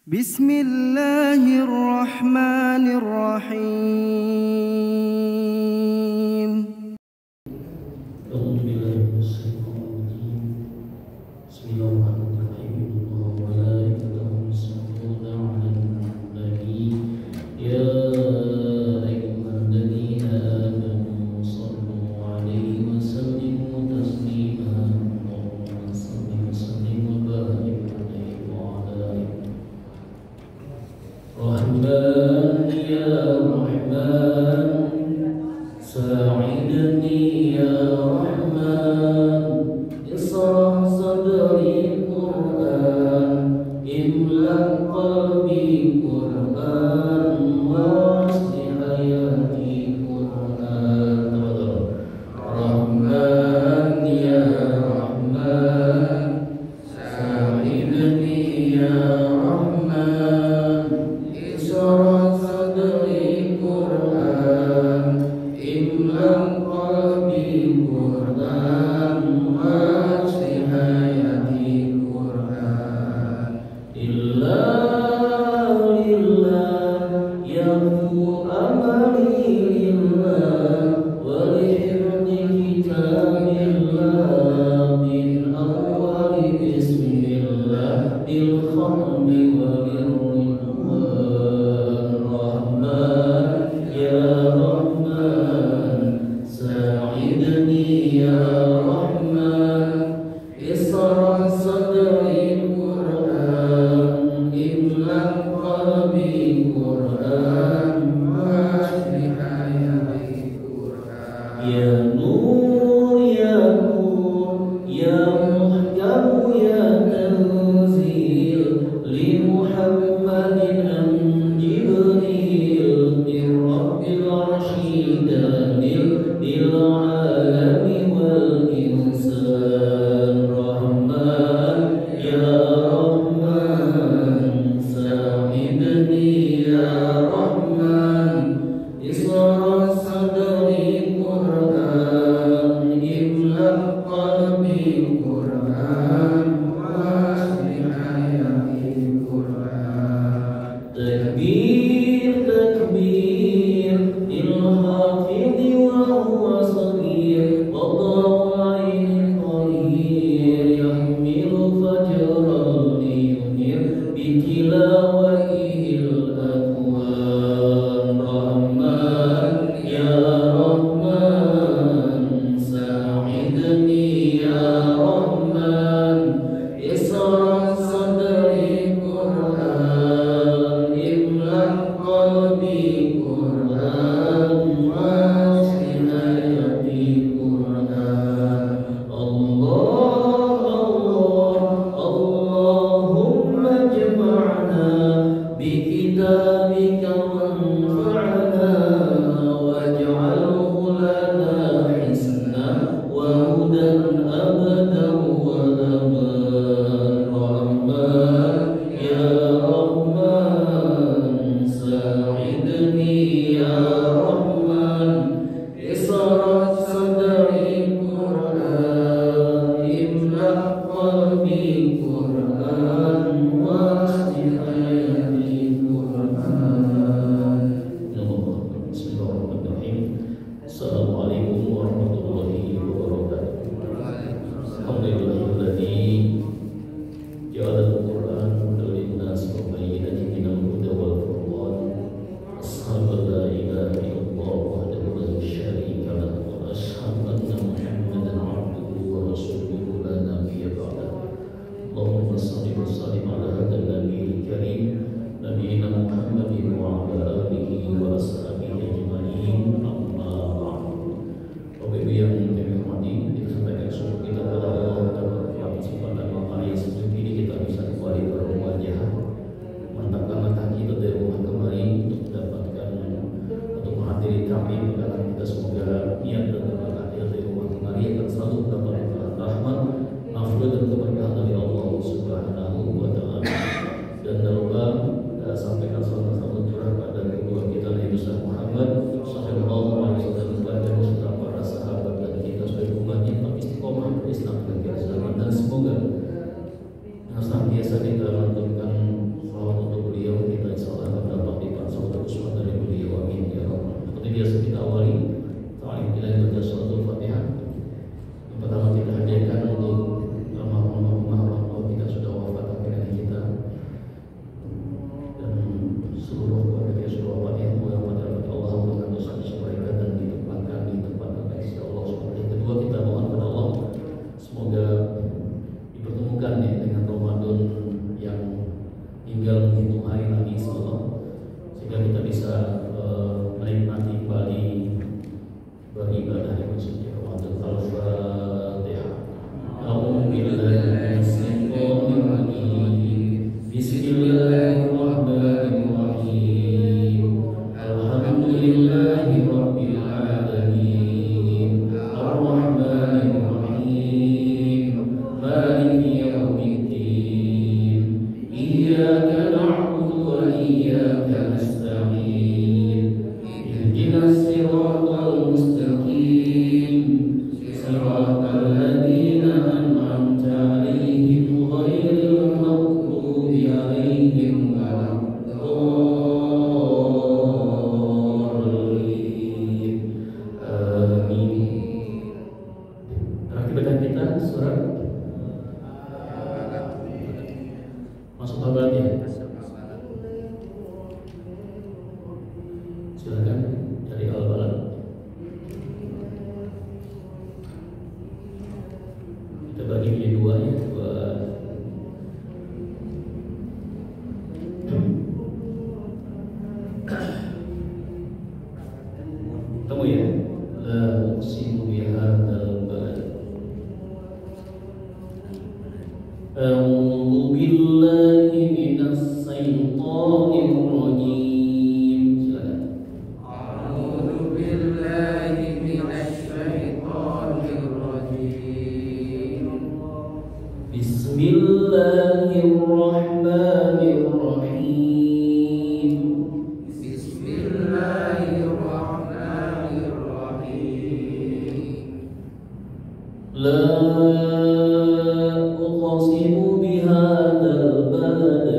Bismillahirrahmanirrahim. Rahman ya Rahman, sa'idni ya Rahman, ishrah sadri Qur'an, imla qalbi Qur'an, wasli hayati Qur'an. Rahman ya Rahman, sa'idni ya Rahman, ishrah sadri Qur'an, imla qalbi Qur'an, wasli hayati Qur'an. Lillah yaghfu amali lillah, wa lihifdhi kitabillah, min awwali bismillah, bil khamdi wa bil ridwan. Rahman ya Rahman, sa'idni ya Rahman, ishrah sadri Qur'an, imla qalbi Qur'an, wasli hayati Qur'an. Ya Nur ya Nur, ya Muhkam ya Tanzil, li Muhammadin an Jibril, min Rabbil Arshi danil, lil alami wal insan. Rahman ya Rahman, sa'idni ya Rahman, ishrah sadri Qur'an, imla qalbi Qur'an, wasli hayati Qur'an. Takbir takbir lil hafidhi wa huwa saghir, wada'u ainin qarir, yahmilu fajran liyunir, bitilawatihil akwan. Rahman ya Rahman, sa'idni ya Rahman, ishrah sadri Qur'an, imla qalbi Qur'an, wasli hayati Qur'an. Allah Allahumma jama'na bi kitab tinggal menghitung hari lagi insyaallah, sehingga kita bisa menikmati kembali beribadah yang suci Ramadan. Al-Fatihah. A'udzu billahi minasyaitonir rajim. Bismillahirrahmanirrahim. Alhamdulillahi rabbil alamin. Ar-Rahmanir Rahim. Maliki yaumiddin. Iyyaka na'budu wa iyyaka nasta'in. Ihdinas siratal mustaqim. Siratal ladzina an'amta 'alaihim ghairil maghdubi 'alaihim waladdallin. Amin. Terakhir bacaan kita surat masuk kabar ya. Silakan dari Al-Balad. Kita bagi menjadi dua ya, dua. Temu ya. La uqsimu bihadzal balad. A'udzu billahi minas syaitonir rajim. Silakan. A'udzu billahi minasy syaithanir rajim. Bismillahirrahmanirrahim. Bismillahirrahmanirrahim. La uqsimu bihadzal balad.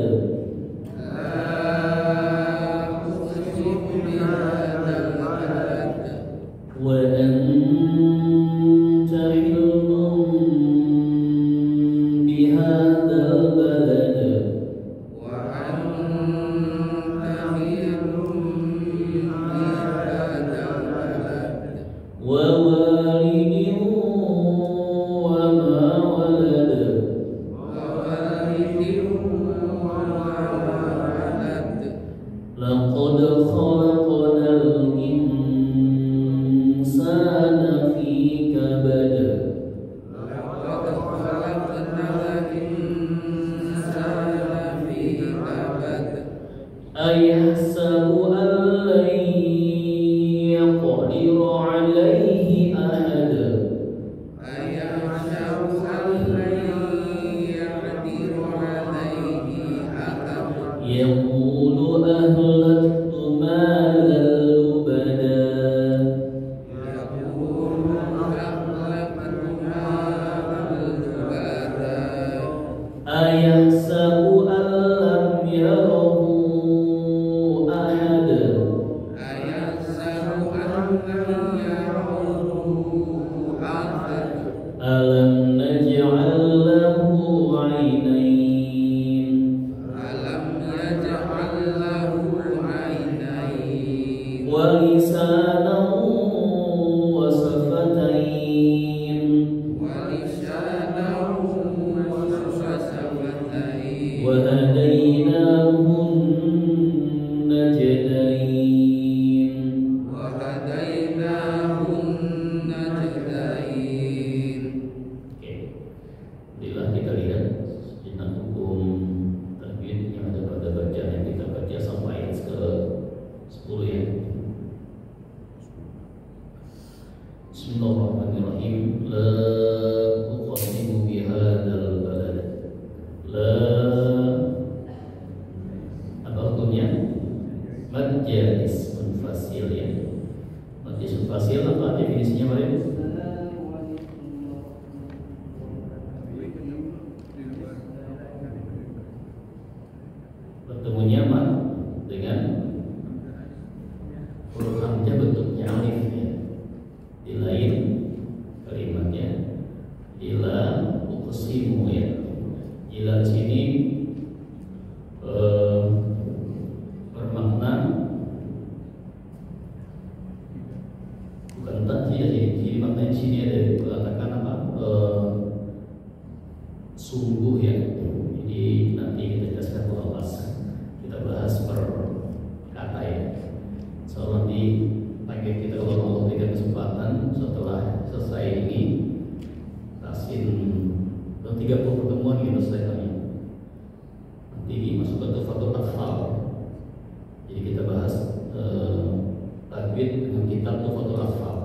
La uqsimu bihadzal balad. Wa anta hilmun bihadzal balad. Wa anta hilum bihadzal balad. Wa walidin wa ma walad. Wa walidin wa ma walad. Laqad khalaqnal insana fi kabad. Laqad khalaqnal insana fi kabad. Ayahsabu an lan yaqdiru alayhi ahad. Ayahsabu an lan yaqdiru alayhi ahad. Yaqulu ahlaktu malan lubada. Yaqulu ahlaktu malan lubada. Ayahsabu an lam yarahu ahad. Ayahsabu an lam yarahu ahad. Alam naj'al lahu 'ainayn. Alam yaj'al lahu 'ainayn. Wa lisanan wa shafatayn. Wa lisanan wa shafatayn. Wa hadaynahun najdayn. Wa hadaynahun najdayn. Oke. Alhamdulillah kita lihat sejenak hukum tajwid yang ada pada bacaan yang kita baca sampai ayat ke-10 ya. Bismillahirrahmanirrahim. La uqsimu bihadzal balad. La apa hukumnya? Mad jalis munfasil ya. Mad jalis munfasil apa definisinya Marin? Bertemunya mad dengan huruf hamzah bentuknya alif ya. Di lain kalimatnya ila uqsimu ya. Ila sini bermakna bukan tak ya, jadi maknanya sini ada katakan apa sungguh ya. Jadi nanti kita jelaskan bahwa kitab Tufatul Atfal.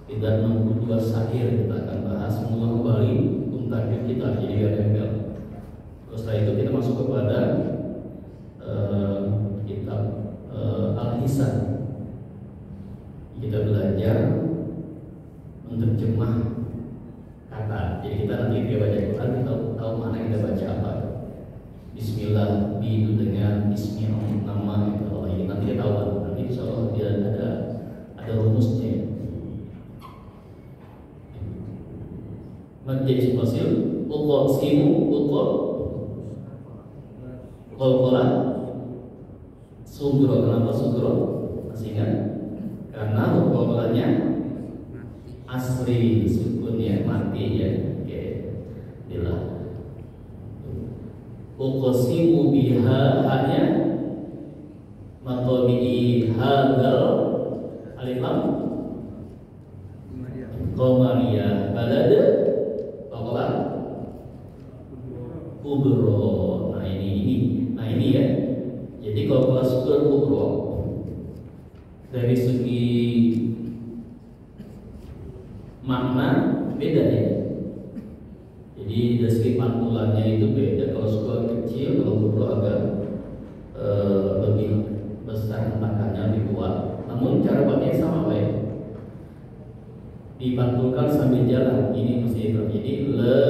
Sekitar 62 syair kita akan bahas mengulang kembali untuk kita jadi gembel. Terus setelah itu kita masuk kepada kitab Al-Hisan. Kita belajar menerjemah kata. Jadi kita nanti baca Quran kita tahu mana kita baca apa. Bismillah itu dengan ismi nama itu Allah. Nanti kita tahu. Nanti insya Allah dia ada rumusnya. Menjadi simpasil uqsimu qalqala sugro. Kenapa sugro? Masih ingat? Karena qalqalanya asri sukun ya, mati ya. Oke. Inilah uqsimu biha hanya matabi'i hadal alif lam qamariyah balad baqala kubro. Nah ini ya. Jadi kalau kelas kubro dari segi makna beda ya. Jadi dari segi pantulannya itu beda. Kalau skor kecil, kalau kubro agak lebih besar, hentakannya lebih kuat. Namun cara bacanya sama Pak ya. Dipantulkan sambil jalan. Ini mesti terjadi la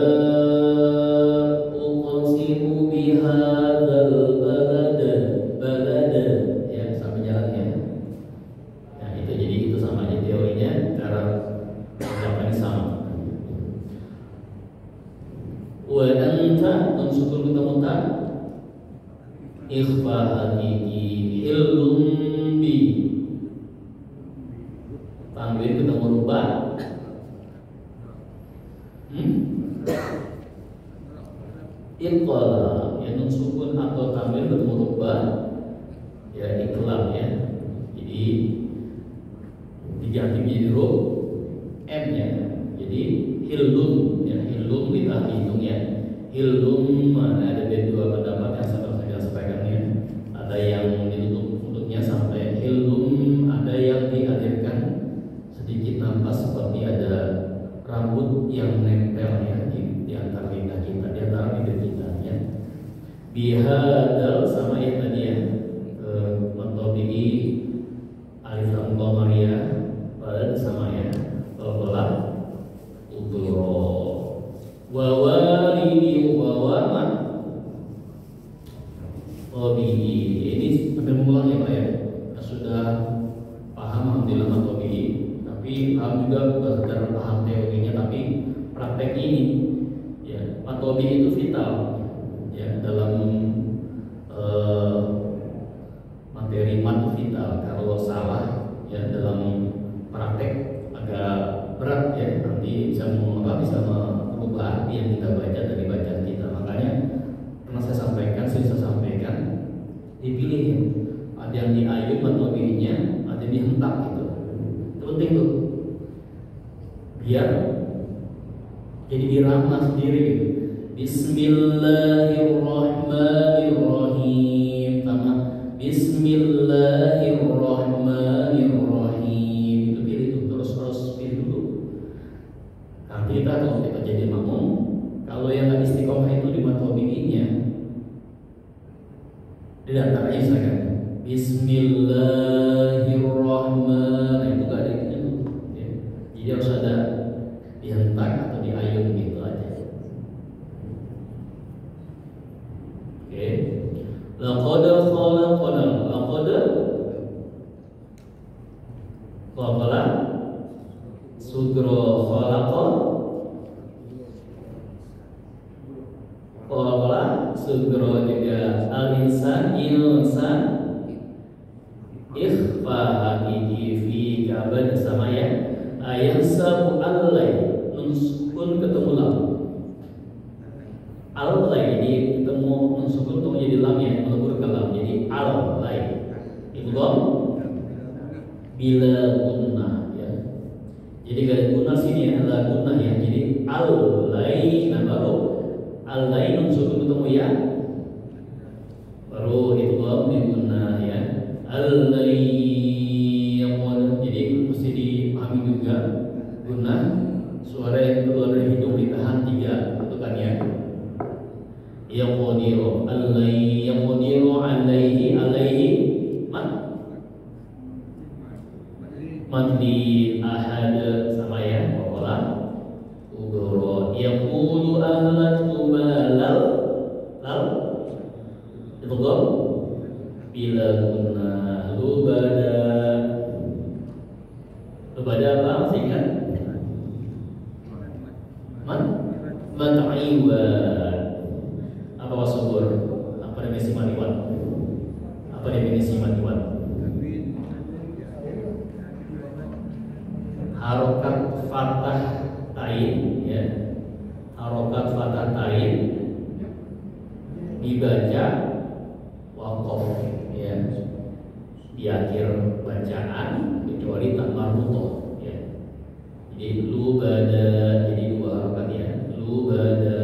uqsimu bihadzal balad ya, sambil jalan ya. Nah itu jadi itu sama aja teorinya, cara ucapannya sama. Wa anta unsukun ketemu ta ikhfa hakiki ilum bi tanwin ketemu rubah. Iqala ya, nun sukun atau tanwin ketemu rubah ya, iklam ya. Jadi diganti menjadi huruf M ya. Jadi hilum ya, hilum kita hitung ya. Hilum ada dua pendapat yang saya sampaikan ya. Ada yang ditutup mulutnya sampai hilum, ada yang dihadirkan sedikit nampak seperti ada rambut yang nempel ya di antara lidah kita, di antara lidah kita ya. Bihadal sama yang tadi ya, matobi'i alif lam qamariyah pada sama ya, qalqalah udhro wa walidi wa wama tabi'i. Ini sambil mengulang ya Pak ya. Sudah paham alhamdulillah matobi'i, tapi paham juga bukan sekedar paham teorinya tapi praktek ini ya. Matobi'i itu vital ya dalam materi mat vital. Kalau salah ya dalam praktek agak berat ya, nanti bisa merubah arti yang kita baca dari bacaan kita. Makanya pernah saya sampaikan, dipilih ya. Ada yang diayun matobi'inya, ada yang dihentak gitu. Itu penting tuh, biar jadi dirama sendiri gitu. Bismillahirrahmanirrahim sama Bismillahirrahmanirrahim. Itu pilih tuh, terus pilih dulu. Nanti kita kalau kita jadi makmum, kalau yang nggak istiqomah itu di matobi'inya, di antaranya misalkan Bismillahirrahmanirrahim, itu gak ada itu ya. Jadi harus ada dihentak atau diayun gitu aja. Oke. Laqad khalaqna sugro khalaqa sugro juga al-insan ikhfa hakiki fi kabad sama ya. Ayahsabu allai nun sukun ketemu lam. Allai jadi ketemu nun sukun itu menjadi lam ya, melebur ke lam jadi allai. Idgham bila gunnah ya. Jadi gak gunnah sini ya, la gunnah ya. Jadi allai, nah baru allai nun sukun ketemu ya, baru idgham bi gunnah ya. Allai yang jadi guna suara yang keluar dari hidung ditahan 3, itu kan ya. Yaqdiru alaihi, yaqdiru alaihi, alaihi madli ahad sama ya, wala ubro. Yaqulu ahlatu malal lal itu gom bila guna lubada apa sehingga mat'iwa apa wasubur, apa definisi matiwan, apa definisi matiwan? Harokat fathah tain ya, harokat fathah tain dibaca waqaf ya di akhir bacaan kecuali tak marbutoh ya. Jadi lubada, jadi 2 harokat ya, lubada.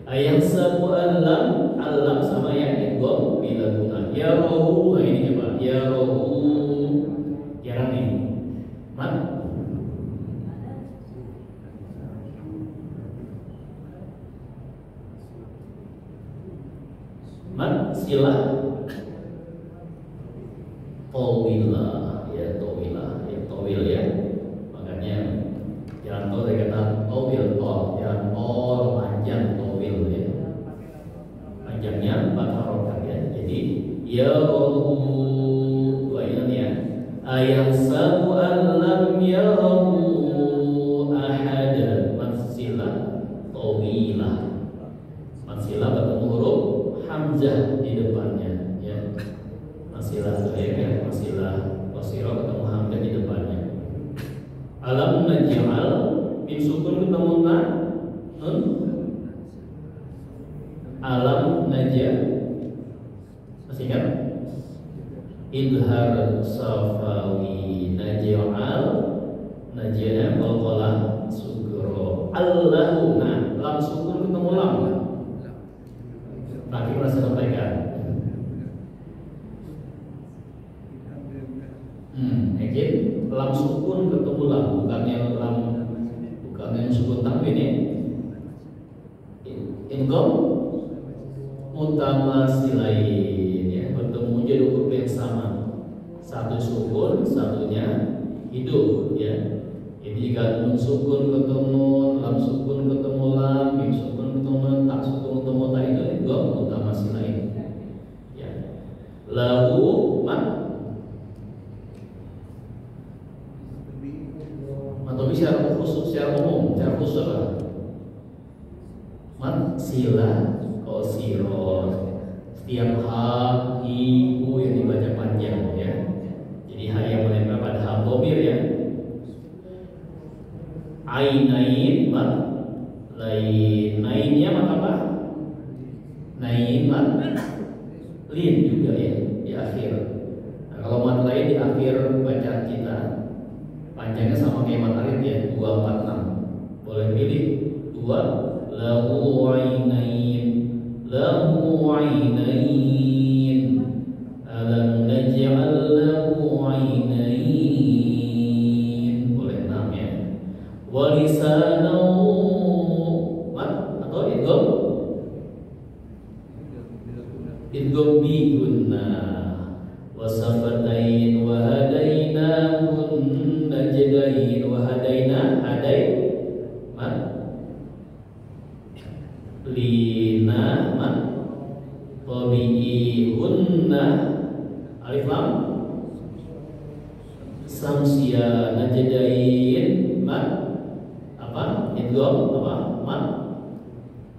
Ayat sabu alam, alam sama yang idgham bila guna. Ya rohu, ini coba. Ya rohu, jarang nih. Silah tawilah ya, tawilah ya, tawil ya. Makanya jalan tol dari kata tawil, tol, jalan tol panjang, tawil ya. Panjangnya 4 harokat ya. Jadi ya rohu, 2 ini ya. Ayahsabu alam ya rohu ahada, maksilah tawilah. Maksilah bertemu huruf hamzah di depannya ya. Masilah ya, masilah wasirah ketemu hamzah di depannya. Alam naj'al min sukun ketemu nun. Alam naj'al masih kan? Idhar safawi naj'al naj'al qalqalah sugro. Allahu, nah lam sukun ketemu lam. Tadi pernah saya sampaikan. Mungkin lam sukun ketemu lam, bukannya sukun tanwin ya. Idgham mutamasilain ya, bertemu jadi huruf yang sama. Satu sukun, satunya hidup ya. Jadi jika nun sukun ketemu lam sukun ketemu lam, mim sukun ketemu tak sukun ketemu tak, itu idgham mutamasilain ya. Lahu atau secara khusus, secara umum, secara khusus apa? Sila, siro, setiap ha, ibu yang dibaca panjang ya. Jadi ha yang menempel pada ha dhamir ya. Ainain, lain, nainnya maka apa? Nain, lin juga ya di akhir. Nah, kalau mat lain di akhir bacaan kita panjangnya sama kayak mat alif ya, 2, 4, 6. Boleh pilih 2. Lahu ainain, lahu ainain, alam naj'al lahu ainain. Boleh 6 ya. Walisanahu atau idgham bi gunnah wasafatain wa hadainahun najdain wa hadaina lina tabi'ihunna alif lam samsia najdain apa idgham apa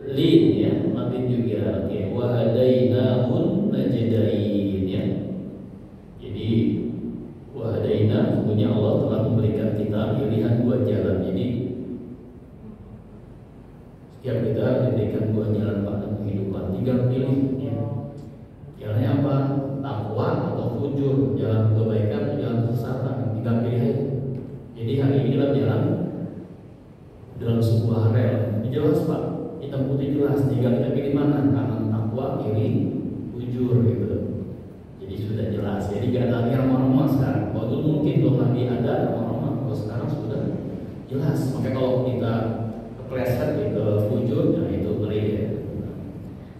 lin ya, matin juga. Oke, wa hadainahun najdain ya. Jadi wa hadaina, sebenarnya Allah telah memberikan kita pilihan 2 jalan. Jadi setiap kita diberikan 2 jalan pada kehidupan, tinggal pilih ya. Jalannya apa? Takwa atau fujur, jalan kebaikan atau jalan kesesatan, tinggal pilih. Jadi hari ini dalam jalan dalam sebuah rel, jelas Pak, hitam putih jelas, tinggal kita pilih mana, kanan takwa, kiri fujur gitu. Jadi sudah jelas. Jadi gak ada lagi ramah-ramah sekarang. Waktu mungkin kalau Nabi ada ramah-ramah, kalau sekarang sudah jelas. Makanya kalau kita kepleset ke wujud, nah itu ngeri ya.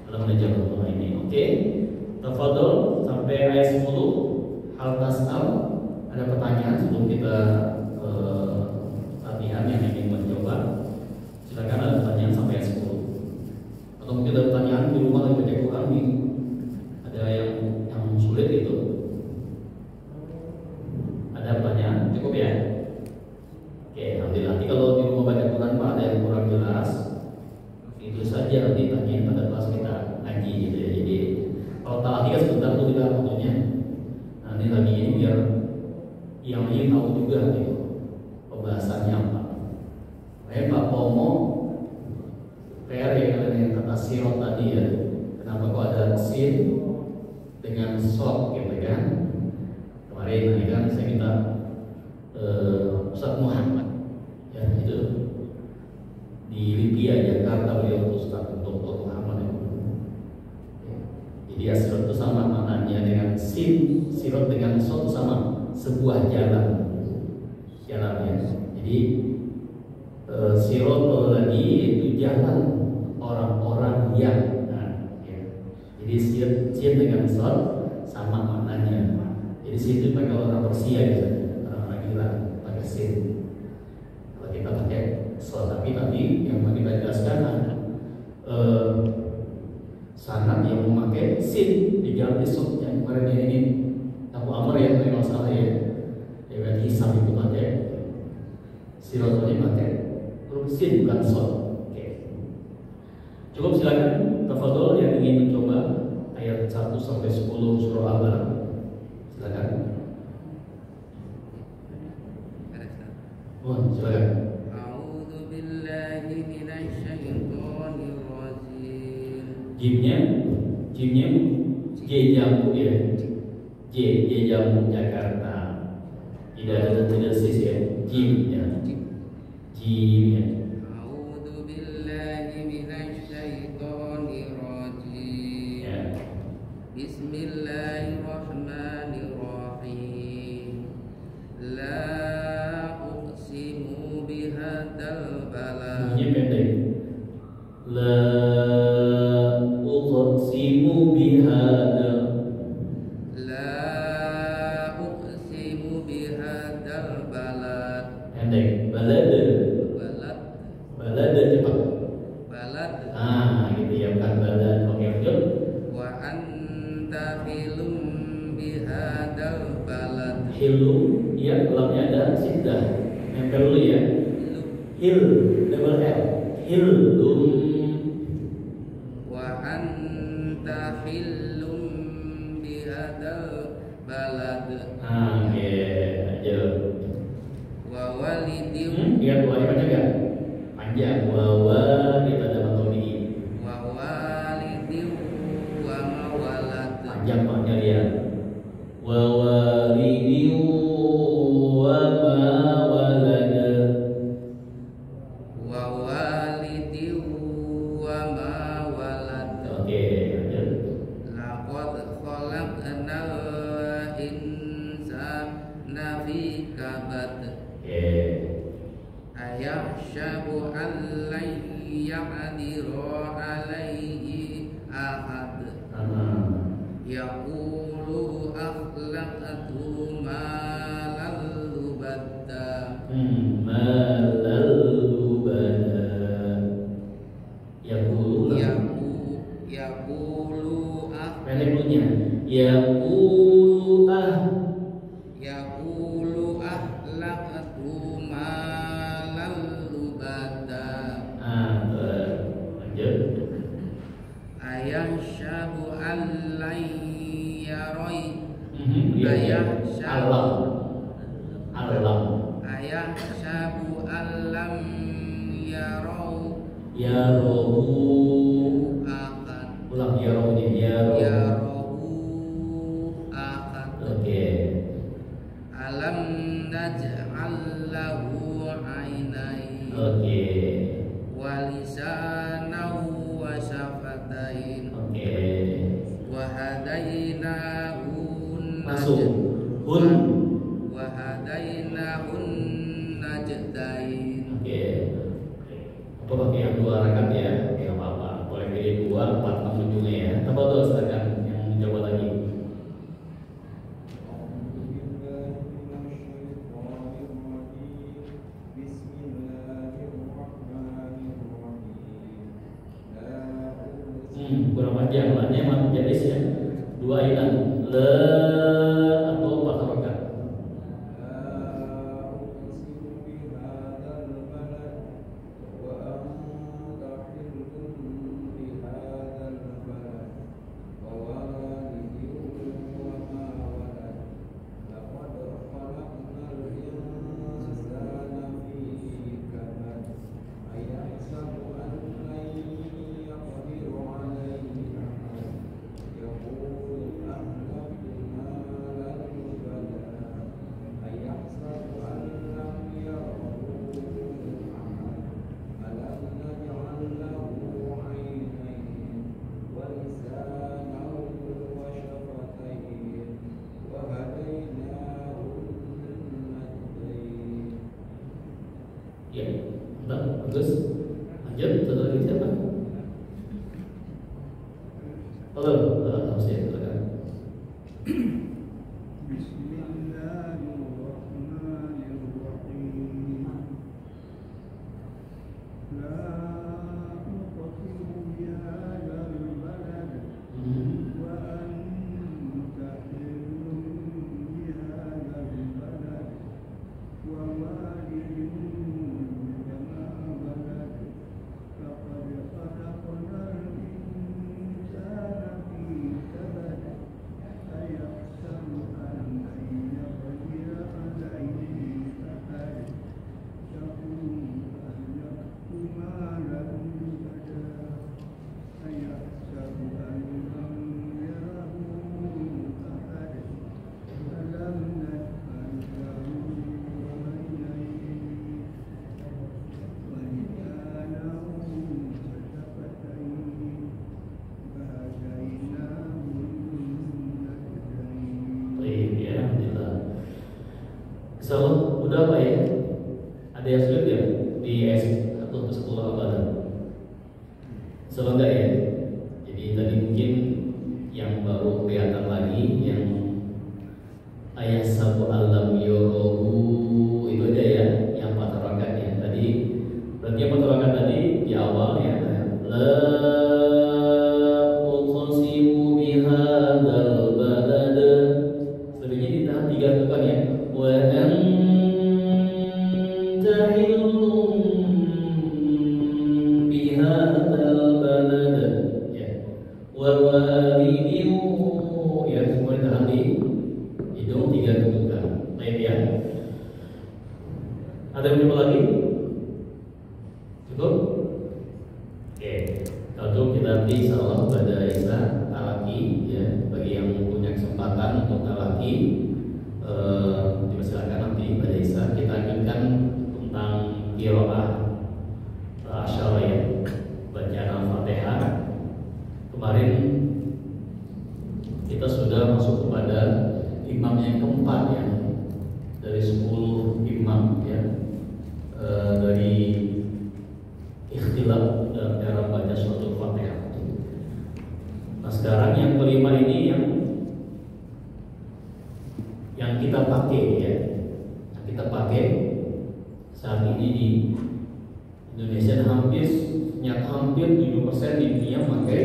Dalam menjaga ini. Oke. Tafadhol sampai ayat 10. Hal tasal, ada pertanyaan sebelum kita latihan yang ingin mencoba. Silakan ada pertanyaan sampai ayat 10. Atau mungkin ada pertanyaan di rumah lagi baca Quran nih. Ada yang sulit itu. Ada pertanyaan? Cukup ya? Oke, alhamdulillah. Nanti kalau di rumah baca Quran Pak ada yang kurang jelas, itu saja nanti tanyain pada kelas kita ngaji gitu ya. Jadi kalau talaki kan sebentar tuh kita waktunya. Nanti lagi ini biar yang ingin tahu juga gitu pembahasannya apa. Pak Pomo PR yang kata sirot tadi ya. Kenapa kok ada sin dengan shot gitu kan? Kemarin ini kan saya minta Ustaz Muhammad ya itu di Libya Jakarta beliau Ustaz Dr. Muhammad ya. Jadi asirot itu sama maknanya dengan sin, sirot dengan shot sama sebuah jalan ya. Jadi sirot lagi itu jalan orang-orang yang ya. Jadi sin dengan shot sama maknanya. Jadi sin itu pakai orang Persia gitu, orang Iran pakai sin. Kalau kita pakai shot, tapi yang mau kita jelaskan sanad yang memakai sin diganti shot yang kemarin ini Abu Amr ya, kalau salah ya. Ya kan Hisam itu pakai sirotnya pakai sin bukan shot. Oke. Cukup silakan tafadhol yang ingin mencoba ayat 1 sampai 10 surah Al-Baqarah. Silakan. Silakan. A'udzu billahi minasy syaithanir rajim. Jimnya J jamu ya. J jamu Jakarta. Tidak sis ya. Jimnya. A'udzu billahi minasy syaithanir rajim. Ya. Bismillahirrahmanirrahim. La uqsimu bihadzal balad. Bunyinya pendek. La uqsimu bihadzal. La uqsimu bihadzal balad. Pendek. Balad cepat. Balad. Gitu ya, bukan balad. Oke, lanjut. Wa anta hilum bihadzal balad. Hilum, ya, lamnya ada siddah. Nempel dulu ya. Hil, double L. Hilum. Wa anta hilum bihadzal balad. Oke, lanjut. Wa walidin Ingat buahnya panjang gak? Panjang. Wawa kita ada matoni. wa walidin wa mawalad. Panjang maknya lihat. Wawalidi wa ma walada. Wa walidin wa mawalad. Oke, lanjut. Laqad khalaqnal insana fi kabad. Oke. Ayahsyabu an lan yaqdira alaihi ahad. Yaqulu akhlaqtu malal lubadda. Malal lubada. Yaqulu. Yaqulu Pendek dulunya. Yaqulu Yaqulu akhlaqtu malal lubadda. Lanjut. Ayahsyabu an lan yarai. Ayahsyabu an lam yarau Yarohu. ahad. Ulang yarohunya. Yarohu. Yarahu ahad. Oke. Alam naj'al lahu ainain. Oke. Wa lisanahu wa syafatain. Oke. Wa hadainahu Masuk. Hun. Wa hadainahu najdain. mad jais ya. Dua ainan. Le atau patah rokat. Ya, udah bagus. Lanjut, satu lagi siapa? Halo, harus ya, silakan. So, udah apa ya? Ada yang sulit ya di S atau sekolah apa? Enggak ya? Jadi tadi mungkin yang baru kelihatan lagi yang ayat sabu alam yorohu itu aja ya, yang patah rokat ya. Tadi berarti yang patah rokat tadi di awal ya. La uqsimu bihadzal balad. Sebenarnya ditahan 3 bukan ya. Wa anta hillum bihadzal balad ya. Wa walidin ya, semua ditahan di hidung 3 ketukan. Baik ya. Ada yang coba lagi? Cukup? Oke. Kalau kita nanti insyaallah pada Isa talaki ya, bagi yang punya kesempatan untuk talaki dipersilakan nanti pada Isa kita akankan tentang qiraah asyara ya, bacaan Al-Fatihah. Kemarin kita sudah masuk kepada imam yang keempat ya, dari 10 imam ya, dari ikhtilaf dalam cara baca suatu Fatihah. Nah sekarang yang kelima ini yang kita pakai ya, yang kita pakai saat ini di Indonesia dan hampir 7% di dunia pakai,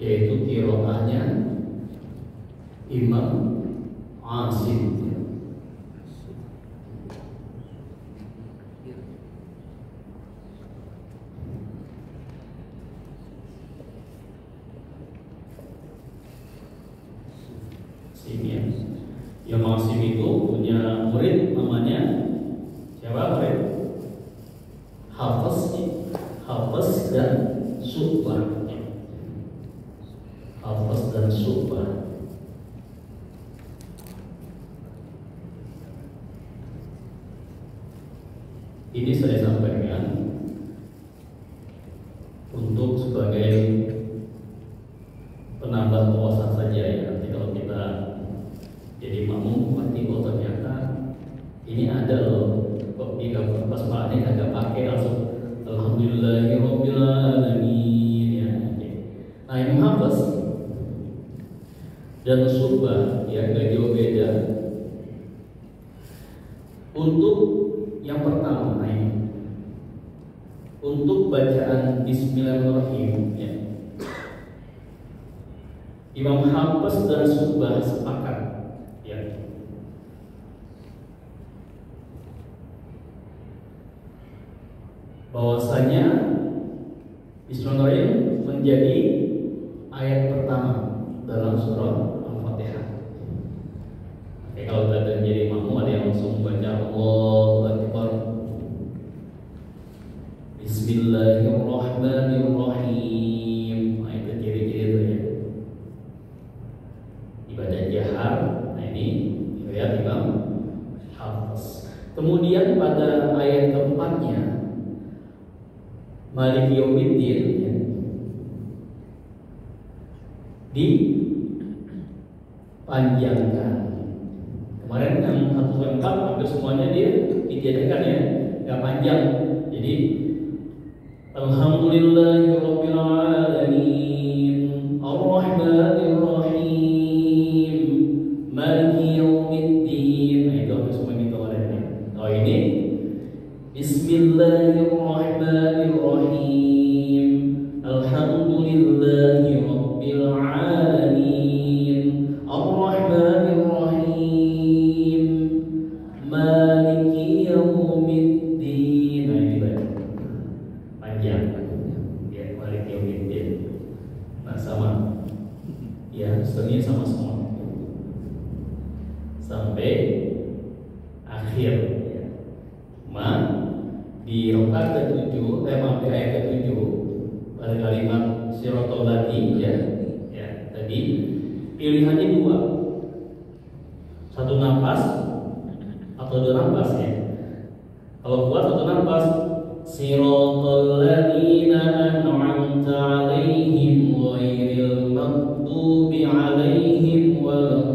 yaitu qiraahnya Imam Asim. Yang Asim itu punya murid namanya siapa murid? Hafiz dan Syu'bah. Hafiz dan Syu'bah. Ini saya sampaikan untuk sebagai penambah wawasan saja ya. Nanti kalau kita jadi makmum mati, oh ternyata ini ada loh, kok di pas paknya agak pakai langsung alhamdulillahirabbil alamin ya. Nah ini Hafiz dan Syu'bah ya, gak jauh beda. Untuk yang pertama ini untuk bacaan Bismillahirrahmanirrahim ya. Imam Hafiz dan Syu'bah sepakat ya. Bahwasanya Bismillahirrahmanirrahim menjadi ayat pertama dalam surah Al-Fatihah. Oke, kalau kita jadi makmum ada yang langsung baca Allahu Akbar. Bismillahirrahmanirrahim. Nah, itu ciri-ciri itu ya. Dibaca jahar. Nah, ini riwayat Imam Hafiz. Kemudian pada ayat keempatnya Maliki Yaumiddin ya, dipanjangkan. Kemarin yang 1 4 hampir semuanya dia dijajarkan ya, nggak panjang. Jadi Alhamdulillahirabbil alamin, Ar-Rahmanir-Rahim, Maliki Yaumiddin. Nah, itu hampir semua ini kemarin ya. Oh, ini Bismillahirrahmanirrahim, Alhamdulillahirabbil alamin, Ar-Rahmanir-Rahim, Maliki Yaumiddin. Nah, ini baik. Panjang ya, Maliki Yaumiddin. Nah, sama ya, setelahnya sama semua sampai akhir ya. Di rakaat ke-7 di ayat ke-7 pada kalimat siratal ladzina ya, tadi pilihannya 2. Satu nafas atau 2 nafas ya. Kalau kuat 1 nafas, siratal ladzina an'amta 'alaihim ghairil maghdubi 'alaihim waladdallin.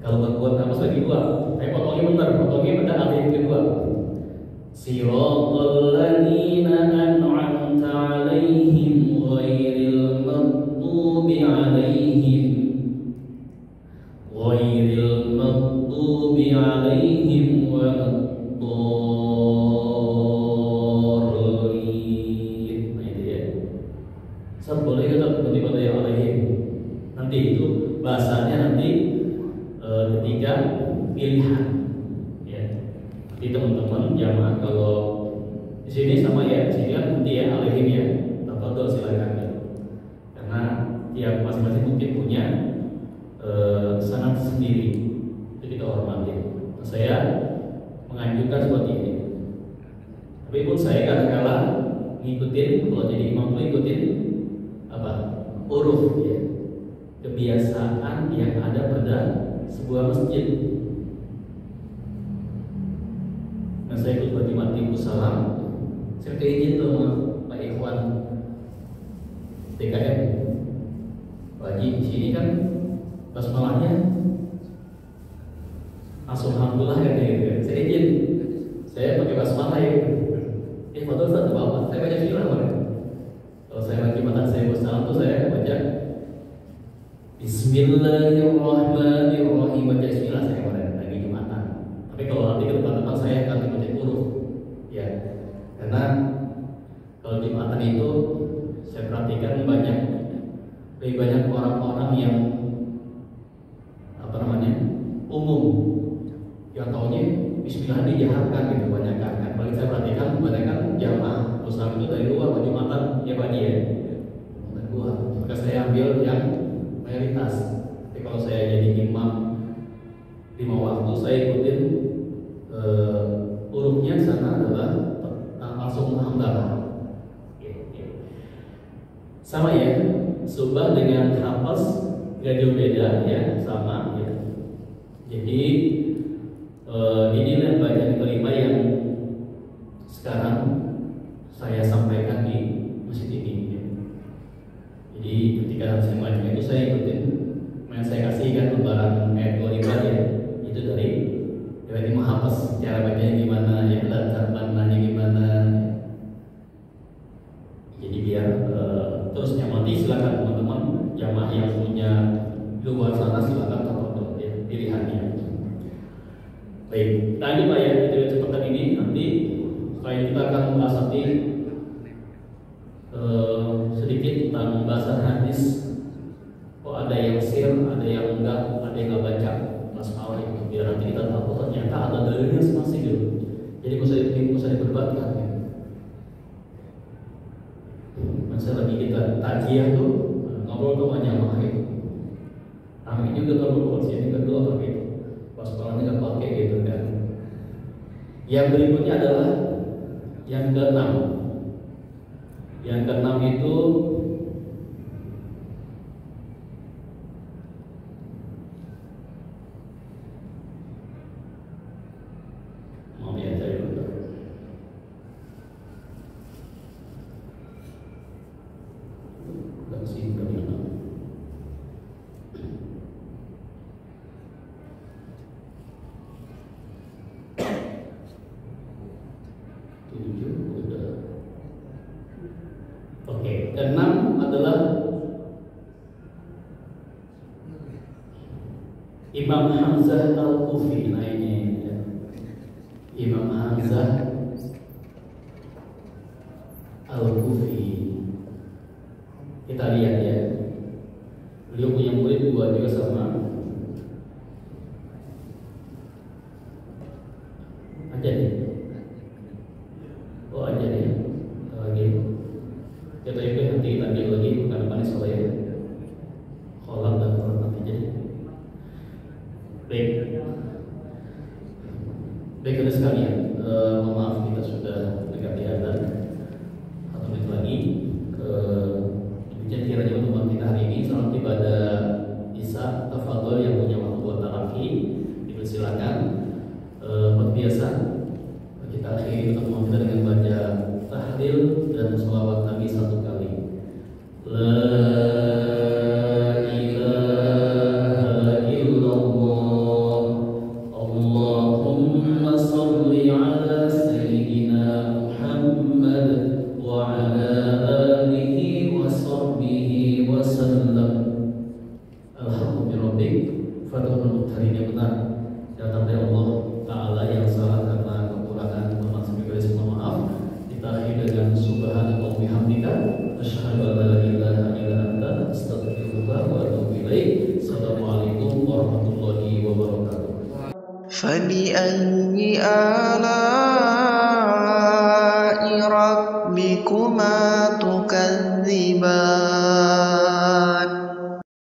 Kalau berkuat nafas lagi 2, tapi potongnya benar, potongnya pada ayat kedua. Siratal ladzina an'amta 'alaihim ghairil maghdubi 'alaihim waladdallin. Nah, itu ya. Boleh kita berhenti pada yang alaihim. Nanti itu bahasanya nanti ketika pilihan ya. Nanti teman-teman jamaah kalau di sini sama ya, di sini kan nanti ya alaihim ya. Tafadhol silakan ya. Karena tiap masing-masing mungkin punya sanad sendiri, itu kita hormati. Saya menganjurkan seperti ini. Tapi pun saya kadang-kala ngikutin, kalau jadi imam tuh ngikutin apa? Huruf ya. Kebiasaan yang ada pada sebuah masjid. Nah, saya ikut berjemaat di Salam. Saya izin tuh sama Pak Ikhwan TKM. Pak Haji di sini kan basmalahnya langsung alhamdulillah kan gitu. Saya izin, saya pakai basmalah ya. Betul satu bapak, saya baca bismillah kemarin. Kalau saya baca jumatan saya bersalam tuh saya baca Bismillahirrahmanirrahim, baca bismillah saya kemarin lagi jumatan. Tapi kalau nanti ke depan saya akan baca huruf ya, karena kalau jumatan itu saya perhatikan lebih banyak orang-orang yang umum yang taunya bismillah dijaharkan gitu, banyak kan. Paling saya perhatikan kebanyakan jamaah usaha itu dari luar jumatan ya Pak ya. Dan maka saya ambil yang mayoritas. Tapi kalau saya jadi imam 5 waktu, saya ikutin hurufnya sana adalah langsung hamdalah. Sama ya, Syu'bah dengan Hafiz gak jauh beda ya, sama ya. Jadi inilah bacaan kelima yang sekarang saya sampaikan di masjid ini ya. Jadi ketika saya baca itu saya ikutin yang saya kasihkan lembaran ayat 25 ya, itu dari Imam Hafiz, cara bacanya gimana ya, lancar mananya gimana ya. Jadi biar terus yang nanti silakan teman-teman jamaah yang punya di luar sana silakan tafadhol ya, pilihannya. Baik, kita lanjut Pak ya, kita cepatkan ini. Nanti setelah ini kita akan membahas nanti sedikit tentang bahasa hadis. Oh, ada yang sir, ada yang enggak, ada yang nggak baca masalah itu. Biar nanti kita tahu ternyata ada dalilnya masing gitu. Jadi nggak usah diperdebatkan. Ya. Masa lagi kita takjiah tuh ngobrol tuh jamaah itu. Kami juga kalau di sini kedua pakai itu. Pas banget nggak pakai gitu kan. Yang berikutnya adalah yang keenam. Yang keenam itu mau ya cari dulu. Sih keenam. Oke, keenam adalah Imam Hamzah Al-Kufi. Nah ini ya. Imam Hamzah Al-Kufi. Kita lihat ya. Beliau punya murid dua juga sama. Aja nih. Oh aja nih. Lagi. Kita itu nanti kita ambil lagi bukan depannya soal ya. Kolam dan kolam nanti jadi. Baik. Baik teman sekalian. Mohon maaf kita sudah mendekati adzan. Satu menit lagi. Demikian kiranya pertemuan kita hari ini. Selamat ibadah Isya. Tafadhol yang punya waktu buat tarawih dipersilakan. Seperti biasa kita akhiri pertemuan kita dengan baca tahlil dan sholawat Nabi satu kali. La ilaha illallah. Allahumma sholli ala sayyidina Muhammad wa ala alihi wa sahbihi wa sallam. Alhamdulillah. Fathul Mukhtarin yang benar datang dari Allah Ta'ala, yang salah karena kekurangan mohon maaf. Kita akhiri dengan subhanaka wa bihamdika asyhadu an la ilaha illa anta astaghfiruka wa atubu ilaik. Assalamualaikum warahmatullahi wabarakatuh. فبأي آلاء ربكما تكذبان